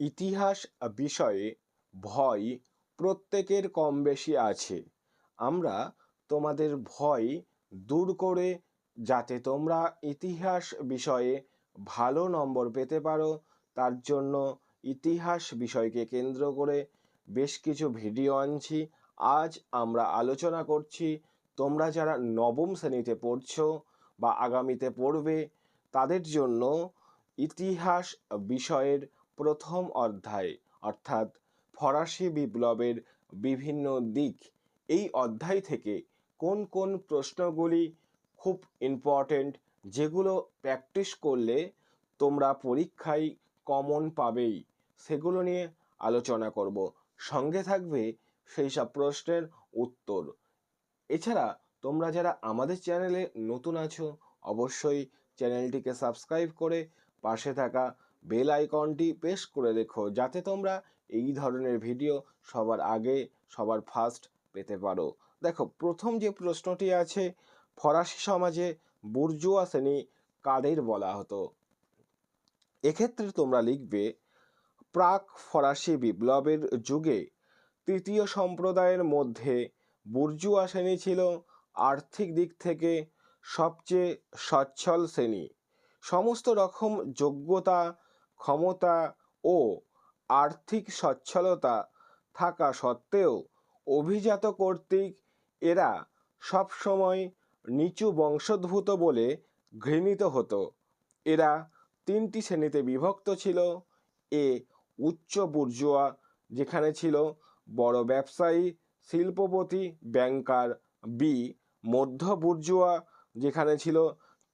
ইতিহাস বিষয়ে ভয় প্রত্যেকের কম বেশি আছে। আমরা তোমাদের ভয় দূর করে যাতে তোমরা ইতিহাস বিষয়ে ভালো নম্বর পেতে পারো তার জন্য ইতিহাস বিষয়কে কেন্দ্র করে বেশ কিছু ভিডিও আনছি। আজ আমরা আলোচনা করছি তোমরা যারা নবম শ্রেণীতে পড়ছো বা আগামীতে পড়বে তাদের জন্য ইতিহাস বিষয়ের প্রথম অধ্যায় অর্থাৎ ফরাসি বিপ্লবের বিভিন্ন দিক। এই অধ্যায় থেকে কোন কোন প্রশ্নগুলি খুব ইম্পর্টেন্ট, যেগুলো প্র্যাকটিস করলে তোমরা পরীক্ষায় কমন পাবেই, সেগুলো নিয়ে আলোচনা করব। সঙ্গে থাকবে সেই সব প্রশ্নের উত্তর। এছাড়া তোমরা যারা আমাদের চ্যানেলে নতুন আছো অবশ্যই চ্যানেলটিকে সাবস্ক্রাইব করে পাশে থাকা বেল আইকনটি প্রেস করে রেখো, যাতে তোমরা এই ধরনের ভিডিও সবার আগে সবার ফার্স্ট পেতে পারো। দেখো, প্রথম যে প্রশ্নটি আছে, ফরাসি সমাজে বুর্জোয়া শ্রেণী কাদের বলা হতো? এক্ষেত্রে তোমরা লিখবে প্রাক ফরাসি বিপ্লবের যুগে তৃতীয় সম্প্রদায়ের মধ্যে বুর্জোয়া শ্রেণী ছিল আর্থিক দিক থেকে সবচেয়ে সচ্ছল শ্রেণী। সমস্ত রকম যোগ্যতা, ক্ষমতা ও আর্থিক সচ্ছলতা থাকা সত্ত্বেও অভিজাত কর্তৃক এরা সবসময় নিচু বংশোদ্ভূত বলে ঘৃণিত হতো। এরা তিনটি শ্রেণীতে বিভক্ত ছিল। এ উচ্চ বুর্জোয়া, যেখানে ছিল বড় ব্যবসায়ী, শিল্পপতি, ব্যাংকার। বি মধ্য বুর্জোয়া, যেখানে ছিল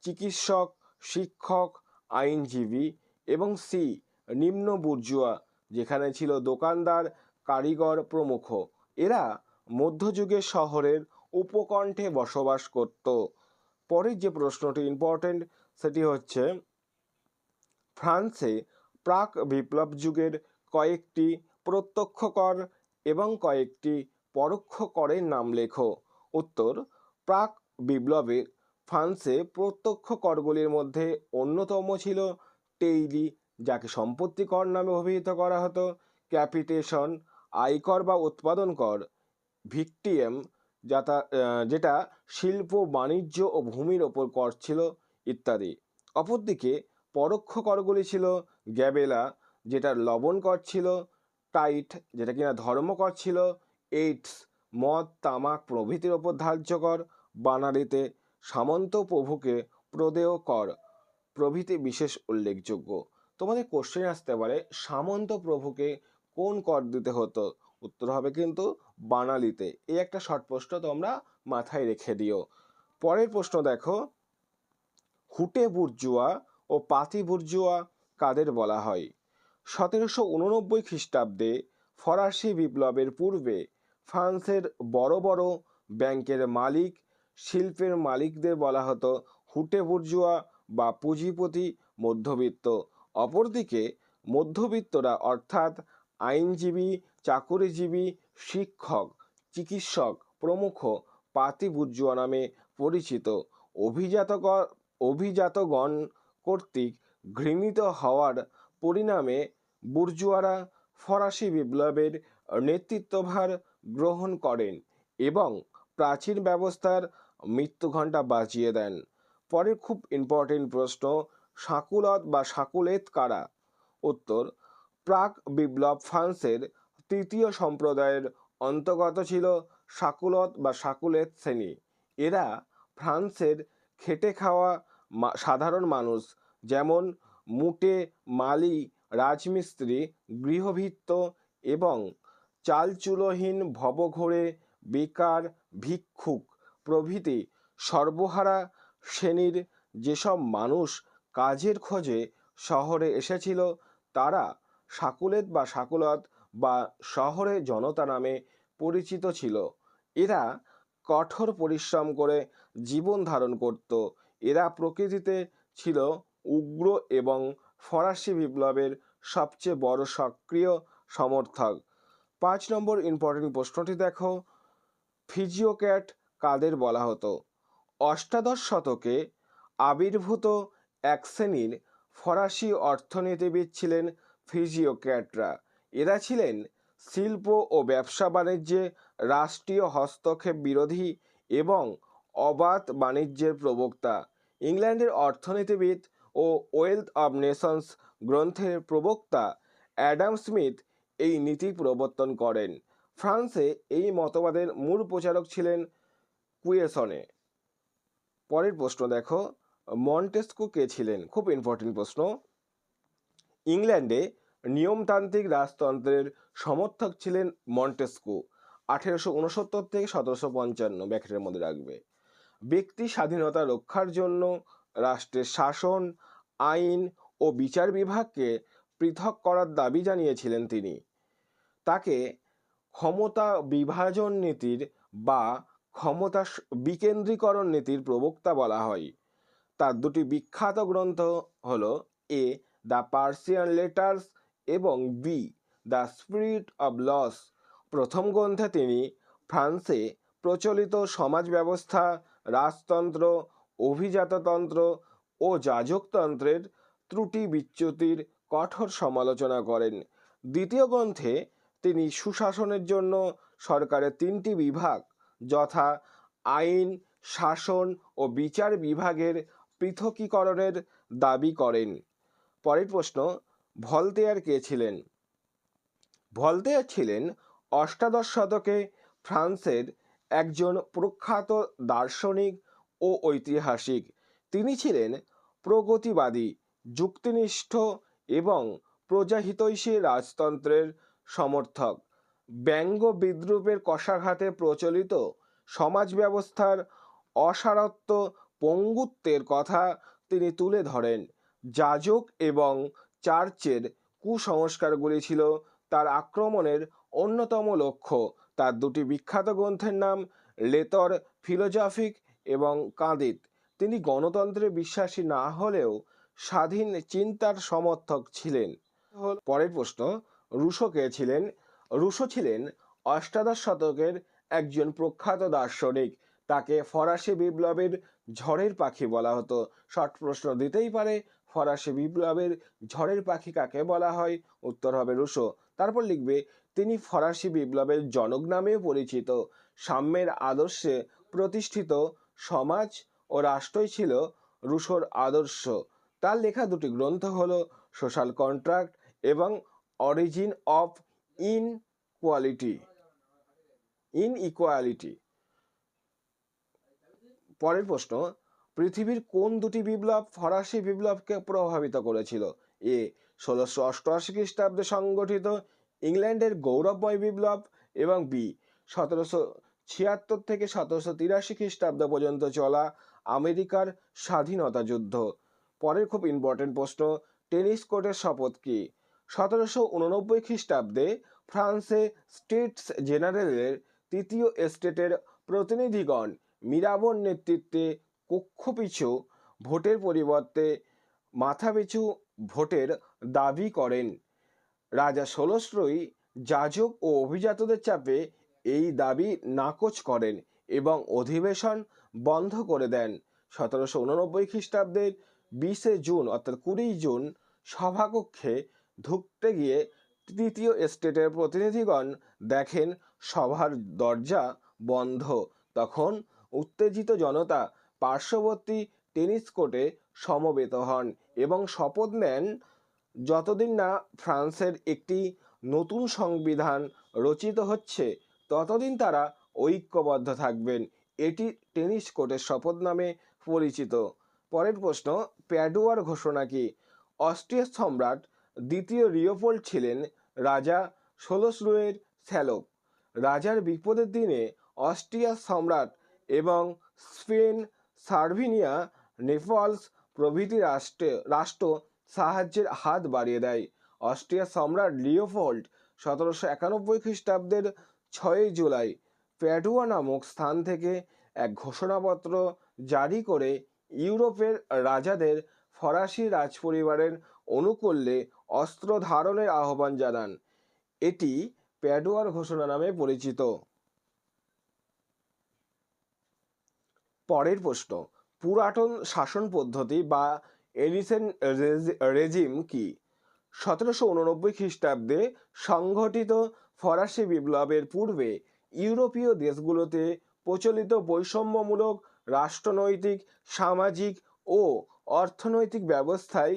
চিকিৎসক, শিক্ষক, আইনজীবী। এবং সি নিম্ন বুর্জোয়া, যেখানে ছিল দোকানদার, কারিগর প্রমুখ। এরা মধ্যযুগের শহরের উপকণ্ঠে বসবাস করত। পরের যে প্রশ্নটি ইম্পর্টেন্ট সেটি হচ্ছে ফ্রান্সে প্রাক বিপ্লব যুগের কয়েকটি প্রত্যক্ষ কর এবং কয়েকটি পরোক্ষ করের নাম লেখো। উত্তর, প্রাক বিপ্লবে ফ্রান্সে প্রত্যক্ষ করগুলির মধ্যে অন্যতম ছিল টেইলি, যাকে সম্পত্তি কর নামে অভিহিত করা হতো, ক্যাপিটেশন আয়কর বা উৎপাদন কর, ভিক্টিএম যেটা শিল্প, বাণিজ্য ও ভূমির ওপর কর ছিল ইত্যাদি। অপরদিকে পরোক্ষ করগুলি ছিল গ্যাবেলা, যেটা লবণ কর ছিল, টাইট, যেটা কিনা ধর্মকর ছিল, এইডস মদ, তামাক প্রভৃতির ওপর ধার্য কর, বানারিতে সামন্ত প্রভুকে প্রদেয় কর প্রভৃতি বিশেষ উল্লেখযোগ্য। তোমাদের কোশ্চেন আসতে পারে সামন্ত প্রভুকে কোন কর দিতে হতো? উত্তর হবে কিন্তু বানালিতে। এই একটা শর্ট প্রশ্ন তোমরা মাথায় রেখে দিও। পরের প্রশ্ন দেখো, হুটে বুর্জোয়া ও পাতি বুর্জোয়া কাদের বলা হয়? 1789 খ্রিস্টাব্দে ফরাসি বিপ্লবের পূর্বে ফ্রান্সের বড় বড় ব্যাংকের মালিক, শিল্পের মালিকদের বলা হতো হুটে বুর্জোয়া বা পুঁজিপতি মধ্যবিত্ত। অপরদিকে মধ্যবিত্তরা অর্থাৎ আইনজীবী, চাকুরিজীবী, শিক্ষক, চিকিৎসক প্রমুখ পাতি বুর্জোয়া নামে পরিচিত। অভিজাতগণ কর্তৃক ঘৃণিত হওয়ার পরিণামে বুর্জোয়ারা ফরাসি বিপ্লবের নেতৃত্বভার গ্রহণ করেন এবং প্রাচীন ব্যবস্থার মৃত্যুঘণ্টা বাজিয়ে দেন। পরের খুব ইম্পর্টেন্ট প্রশ্ন, সাকুলত বা সাকুলেত কারা? উত্তর, প্রাক বিপ্লব ফ্রান্সের তৃতীয় সম্প্রদায়ের অন্তর্গত ছিল সাকুলত বা সাকুলেত শ্রেণী। এরা ফ্রান্সের খেটে খাওয়া সাধারণ মানুষ, যেমন মুটে, মালি, রাজমিস্ত্রি, গৃহভৃত্য এবং চালচুলোহীন, ভবঘুরে, বেকার, ভিক্ষুক প্রভৃতি সর্বহারা শ্রেণীর যেসব মানুষ কাজের খোঁজে শহরে এসেছিল তারা সাকুলেত বা সাকুলত বা শহরে জনতা নামে পরিচিত ছিল। এরা কঠোর পরিশ্রম করে জীবন ধারণ করত। এরা প্রকৃতিতে ছিল উগ্র এবং ফরাসি বিপ্লবের সবচেয়ে বড় সক্রিয় সমর্থক। 5 নম্বর ইম্পর্টেন্ট প্রশ্নটি দেখো, ফিজিওক্র্যাট কাদের বলা হতো? অষ্টাদশ শতকে আবির্ভূত এক শ্রেণীর ফরাসি অর্থনীতিবিদ ছিলেন ফিজিওক্র্যাটরা। এরা ছিলেন শিল্প ও ব্যবসা বাণিজ্যে রাষ্ট্রীয় হস্তক্ষেপ বিরোধী এবং অবাধ বাণিজ্যের প্রবক্তা। ইংল্যান্ডের অর্থনীতিবিদ ও ওয়েলথ অব নেশনস গ্রন্থের প্রবক্তা অ্যাডাম স্মিথ এই নীতি প্রবর্তন করেন। ফ্রান্সে এই মতবাদের মূল প্রচারক ছিলেন কুয়েসনে। পরের প্রশ্ন দেখো, মন্টেস্কু কে ছিলেন? খুব ইম্পর্টেন্ট প্রশ্ন। ইংল্যান্ডে নিয়মতান্ত্রিক রাজতন্ত্রের সমর্থক ছিলেন মন্টেস্কু। 1869 থেকে 1755 ব্যাকেটের মধ্যে রাখবে। ব্যক্তি স্বাধীনতা রক্ষার জন্য রাষ্ট্রের শাসন, আইন ও বিচার বিভাগকে পৃথক করার দাবি জানিয়েছিলেন তিনি। তাকে ক্ষমতা বিভাজন নীতির বা ক্ষমতা বিকেন্দ্রীকরণ নীতির প্রবক্তা বলা হয়। তার দুটি বিখ্যাত গ্রন্থ হল এ দ্য পার্সিয়ান লেটার্স এবং B the spirit of laws. প্রথম গ্রন্থে তিনি ফ্রান্সে প্রচলিত সমাজ ব্যবস্থা, রাজতন্ত্র, অভিজাততন্ত্র ও যাজকতন্ত্রের ত্রুটি বিচ্যুতির কঠোর সমালোচনা করেন। দ্বিতীয় গ্রন্থে তিনি সুশাসনের জন্য সরকারের তিনটি বিভাগ যথা আইন, শাসন ও বিচার বিভাগের পৃথকীকরণের দাবি করেন। পরের প্রশ্ন, ভলতেয়ার কে ছিলেন? ভলতেয়ার ছিলেন অষ্টাদশ শতকে ফ্রান্সের একজন প্রখ্যাত দার্শনিক ও ঐতিহাসিক। তিনি ছিলেন প্রগতিবাদী, যুক্তিনিষ্ঠ এবং প্রজাহিতৈষী রাজতন্ত্রের সমর্থক। ব্যঙ্গ বিদ্রুপের কষাঘাতে প্রচলিত সমাজ ব্যবস্থার অসারত্ব, পঙ্গুত্বের কথা তিনি তুলে ধরেন। যাজক এবং চার্চের কুসংস্কারগুলি ছিল তার আক্রমণের অন্যতম লক্ষ্য। তার দুটি বিখ্যাত গ্রন্থের নাম লেতর ফিলোজফিক এবং কাঁদিত। তিনি গণতন্ত্রে বিশ্বাসী না হলেও স্বাধীন চিন্তার সমর্থক ছিলেন। পরের প্রশ্ন, রুশো কে ছিলেন? রুশো ছিলেন অষ্টাদশ শতকের একজন প্রখ্যাত দার্শনিক। তাকে ফরাসি বিপ্লবের ঝড়ের পাখি বলা হতো। শর্ট প্রশ্ন দিতেই পারে, ফরাসি বিপ্লবের ঝড়ের পাখি কাকে বলা হয়? উত্তর হবে রুশো। তারপর লিখবে তিনি ফরাসি বিপ্লবের জনক নামেও পরিচিত। সাম্যের আদর্শে প্রতিষ্ঠিত সমাজ ও রাষ্ট্রই ছিল রুশোর আদর্শ। তার লেখা দুটি গ্রন্থ হল সোশ্যাল কন্ট্রাক্ট এবং অরিজিন অফ ইনইকুয়ালিটি। পরের প্রশ্ন, পৃথিবীর কোন দুটি বিপ্লব ফরাসি বিপ্লবকে প্রভাবিত করেছিল? এ 1688 খ্রিস্টাব্দে সংগঠিত ইংল্যান্ডের গৌরবময় বিপ্লব এবং বি 1776 থেকে 1783 খ্রিস্টাব্দ পর্যন্ত চলা আমেরিকার স্বাধীনতা যুদ্ধ। পরের খুব ইম্পর্টেন্ট প্রশ্ন, টেনিস কোর্টের শপথ কি? 1789 খ্রিস্টাব্দে ফ্রান্সে স্টেটস জেনারেলের তৃতীয় এস্টেটের প্রতিনিধিগণ মিরাবোর নেতৃত্বে কক্ষপিছু ভোটের পরিবর্তে মাথাপিছু ভোটের দাবি করেন। রাজা ষোলশই যাজক ও অভিজাতদের চাপে এই দাবি নাকচ করেন এবং অধিবেশন বন্ধ করে দেন। 1789 খ্রিস্টাব্দের 20 জুন অর্থাৎ 20 জুন সভাকক্ষে ঢুকতে গিয়ে তৃতীয় এস্টেটের প্রতিনিধিগণ দেখেন সভার দরজা বন্ধ। তখন উত্তেজিত জনতা পার্শ্ববর্তী টেনিস কোর্টে সমবেত হন এবং শপথ নেন যতদিন না ফ্রান্সের একটি নতুন সংবিধান রচিত হচ্ছে ততদিন তারা ঐক্যবদ্ধ থাকবেন। এটি টেনিস কোর্টের শপথ নামে পরিচিত। পরের প্রশ্ন, প্যাডুয়ার ঘোষণা কি? অস্ট্রিয়ার সম্রাট দ্বিতীয় লিওপোল্ড ছিলেন রাজা ষোলশরুয়ের শ্যালক। রাজার বিপদের দিনে অস্ট্রিয়ার সম্রাট এবং স্পেন, সার্ডিনিয়া, নেপলস প্রভৃতি রাষ্ট্র সাহায্যের হাত বাড়িয়ে দেয়। অস্ট্রিয়ার সম্রাট লিওপোল্ড 1791 খ্রিস্টাব্দের 6 জুলাই প্যাডুয়া নামক স্থান থেকে এক ঘোষণাপত্র জারি করে ইউরোপের রাজাদের ফরাসি রাজপরিবারের অনুকূলে অস্ত্র ধারণের আহ্বান জানান। এটি প্যাডুয়ার ঘোষণা নামে পরিচিত। পরের প্রশ্ন, পুরাতন শাসন পদ্ধতি বা এলিসেন রেজিম কি? 1789 খ্রিস্টাব্দে সংঘটিত ফরাসি বিপ্লবের পূর্বে ইউরোপীয় দেশগুলোতে প্রচলিত বৈষম্যমূলক রাষ্ট্রনৈতিক, সামাজিক ও অর্থনৈতিক ব্যবস্থাই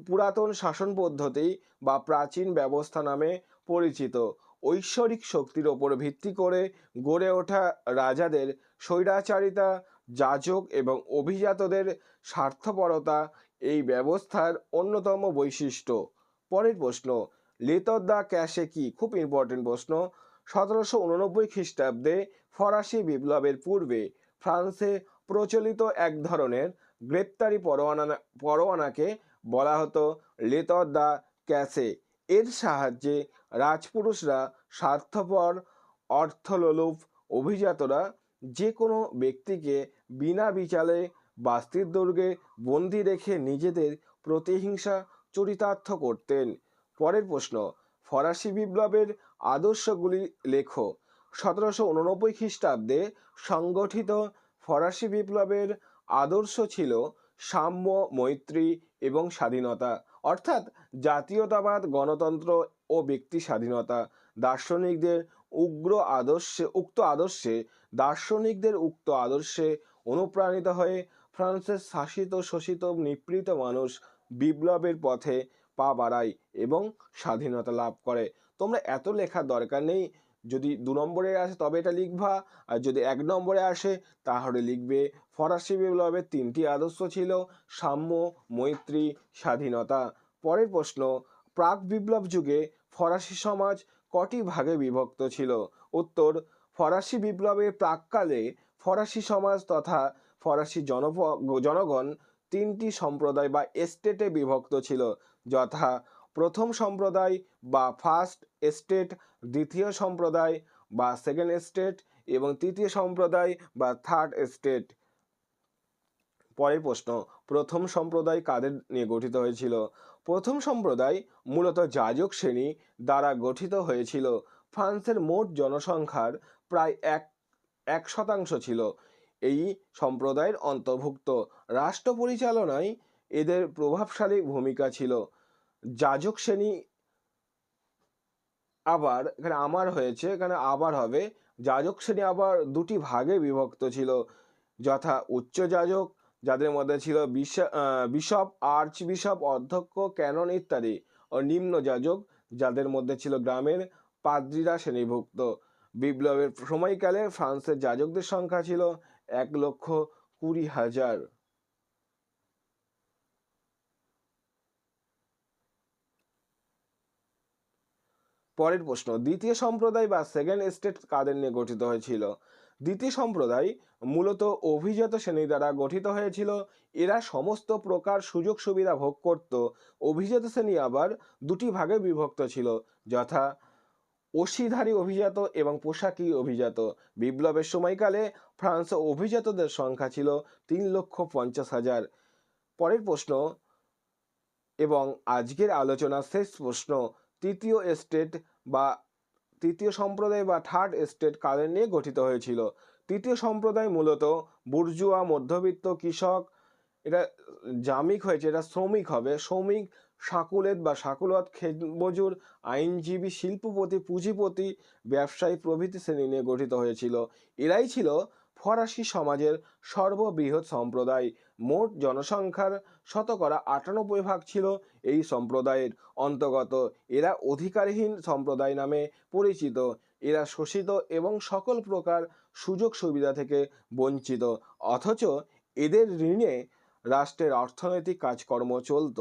পুরাতন শাসন পদ্ধতি বা প্রাচীন ব্যবস্থা নামে পরিচিত। ঐশ্বরিক শক্তির ওপর ভিত্তি করে গড়ে ওঠা রাজাদের স্বৈরাচারিতা, যাজক এবং অভিজাতদের স্বার্থপরতা এই ব্যবস্থার অন্যতম বৈশিষ্ট্য। পরের প্রশ্ন, লেতর দ্য ক্যাশে কি? খুব ইম্পর্টেন্ট প্রশ্ন। 1789 খ্রিস্টাব্দে ফরাসি বিপ্লবের পূর্বে ফ্রান্সে প্রচলিত এক ধরনের গ্রেপ্তারি পরোয়ানাকে বলা হতো লেতর দ্য ক্যাশে। এর সাহায্যে রাজপুরুষরা, স্বার্থপর, অর্থলোলুপ অভিজাতরা যে কোনো ব্যক্তিকে বিনা বিচারে বাস্তির দুর্গে বন্দি রেখে নিজেদের প্রতিহিংসা চরিতার্থ করতেন। পরের প্রশ্ন, ফরাসি বিপ্লবের আদর্শগুলি লেখো। 1789 খ্রিস্টাব্দে সংগঠিত ফরাসি বিপ্লবের আদর্শ ছিল সাম্য, মৈত্রী এবং স্বাধীনতা, অর্থাৎ জাতীয়তাবাদ, গণতন্ত্র ও ব্যক্তি স্বাধীনতা। দার্শনিকদের উক্ত আদর্শে অনুপ্রাণিত হয়ে ফ্রান্সের শাসিত, শোষিত, নিপীড়িত মানুষ বিপ্লবের পথে পা বাড়ায় এবং স্বাধীনতা লাভ করে। তোমরা এত লেখার দরকার নেই, যদি 2 নম্বরে আসে তবে এটা লিখবা, আর যদি 1 নম্বরে আসে তাহলে লিখবে ফরাসি বিপ্লবের 3টি আদর্শ ছিল সাম্য, মৈত্রী, স্বাধীনতা। পরের প্রশ্ন, প্রাক বিপ্লব যুগে ফরাসি সমাজ কটি ভাগে বিভক্ত ছিল? উত্তর, ফরাসি বিপ্লবের প্রাককালে ফরাসি সমাজ তথা ফরাসি জনগণ 3টি সম্প্রদায় বা এস্টেটে বিভক্ত ছিল, যথা প্রথম সম্প্রদায় বা ফার্স্ট এস্টেট, দ্বিতীয় সম্প্রদায় বা সেকেন্ড এস্টেট এবং তৃতীয় সম্প্রদায় বা থার্ড এস্টেট। পরের প্রশ্ন, প্রথম সম্প্রদায় কাদের নিয়ে গঠিত হয়েছিল? প্রথম সম্প্রদায় মূলত যাজক শ্রেণী দ্বারা গঠিত হয়েছিল। ফ্রান্সের মোট জনসংখ্যার প্রায় 1% ছিল এই সম্প্রদায়ের অন্তর্ভুক্ত। রাষ্ট্র পরিচালনায় এদের প্রভাবশালী ভূমিকা ছিল। যাজক শ্রেণী আবার এখানে আবার হবে, যাজক শ্রেণী আবার 2টি ভাগে বিভক্ত ছিল, যথা উচ্চ যাজক, যাদের মধ্যে ছিল বিশপ, আর্চ বিশপ, অধ্যক্ষ, ক্যানন ইত্যাদি, ও নিম্ন যাজক, যাদের মধ্যে ছিল গ্রামের পাদ্রীরা শ্রেণীভুক্ত। বিপ্লবের সময়কালে ফ্রান্সের যাজকদের সংখ্যা ছিল 1,20,000। পরের প্রশ্ন, দ্বিতীয় সম্প্রদায় বা সেকেন্ড এস্টেট কাদের নিয়ে গঠিত হয়েছিল? দ্বিতীয় সম্প্রদায় মূলত অভিজাত শ্রেণী দ্বারা গঠিত হয়েছিল। এরা সমস্ত প্রকার সুযোগ সুবিধা ভোগ করত। অভিজাত শ্রেণী আবার 2টি ভাগে বিভক্ত ছিল, যথা অশীধারী অভিজাত এবং পোশাকি অভিজাত। বিপ্লবের সময়কালে ফ্রান্সে অভিজাতদের সংখ্যা ছিল 3,50,000। পরের প্রশ্ন এবং আজকের আলোচনার শেষ প্রশ্ন, তৃতীয় সম্প্রদায় বা থার্ড এস্টেট কাদের নিয়ে গঠিত হয়েছিল? তৃতীয় সম্প্রদায় মূলত বুর্জুয়া, মধ্যবিত্ত, কৃষক, এটা জামিক হয়েছে, এটা শ্রমিক হবে, শ্রমিক, সাকুলেত বা সাকুলত, খেতমজুর, আইনজীবী, শিল্পপতি, পুঁজিপতি, ব্যবসায়ী প্রভৃতি শ্রেণী নিয়ে গঠিত হয়েছিল। এরাই ছিল ফরাসি সমাজের সর্ববৃহৎ সম্প্রদায়। মোট জনসংখ্যার 98% ছিল এই সম্প্রদায়ের অন্তর্গত। এরা অধিকারহীন সম্প্রদায় নামে পরিচিত। এরা শোষিত এবং সকল প্রকার সুযোগ সুবিধা থেকে বঞ্চিত, অথচ এদের ঋণে রাষ্ট্রের অর্থনৈতিক কাজকর্ম চলত।